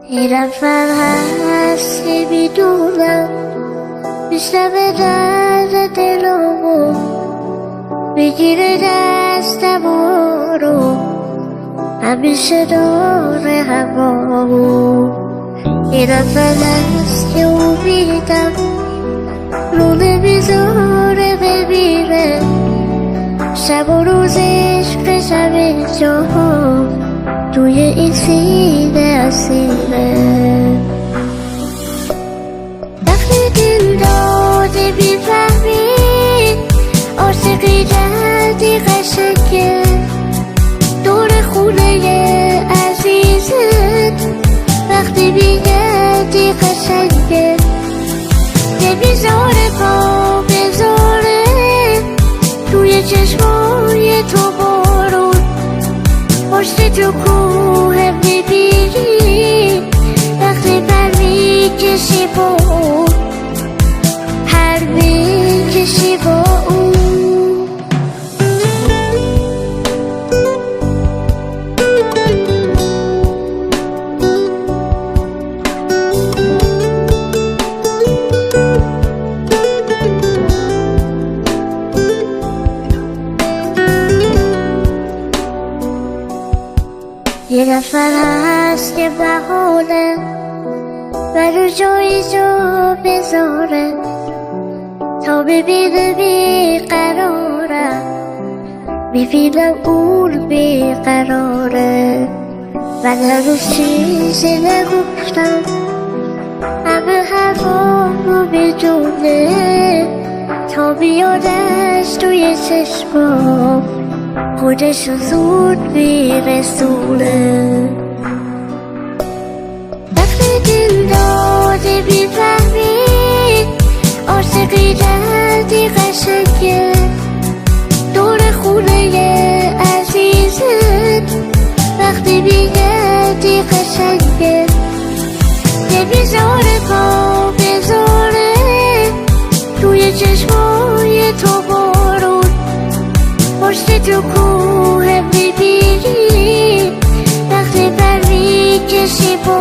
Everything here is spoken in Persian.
یه نفر هست که میدونم میشنوه درد دلمو، میگیره دستمو رو همیشه داره همامو. یه نفر هست که امیدم رو نمیذاره بمیره، شب و روزش بشم جا توی این سینه اسیره. وقتی دل داده میفهمی عاشقی جدی قشنگه، دور خونه عزیزت وقتی میگردی قشنگه، نمیذاره پا بذاره توی چشمای تو بارون، پشت تو کوه میبینی وقتی پر میکشی با اون، پر میکشی با اون. یه نفر هست که بهانه منو جایی جا بذاره تا ببینه بیقرارم، میبینم اون بیقراره. من هنوز چیزی نگفتم، همه حرفامو میدونه، تا بیادش توی چشمام خودشو زود میرسونه. وقتی دل داده میفهمی عاشقی جدی قشنگه، دور خونه عزیزت وقتی میگردی قشنگه، نمیذاره پا بذاره توی چشمای تو بارون، پشت تو کوه میبینی وقتی پر میکشی با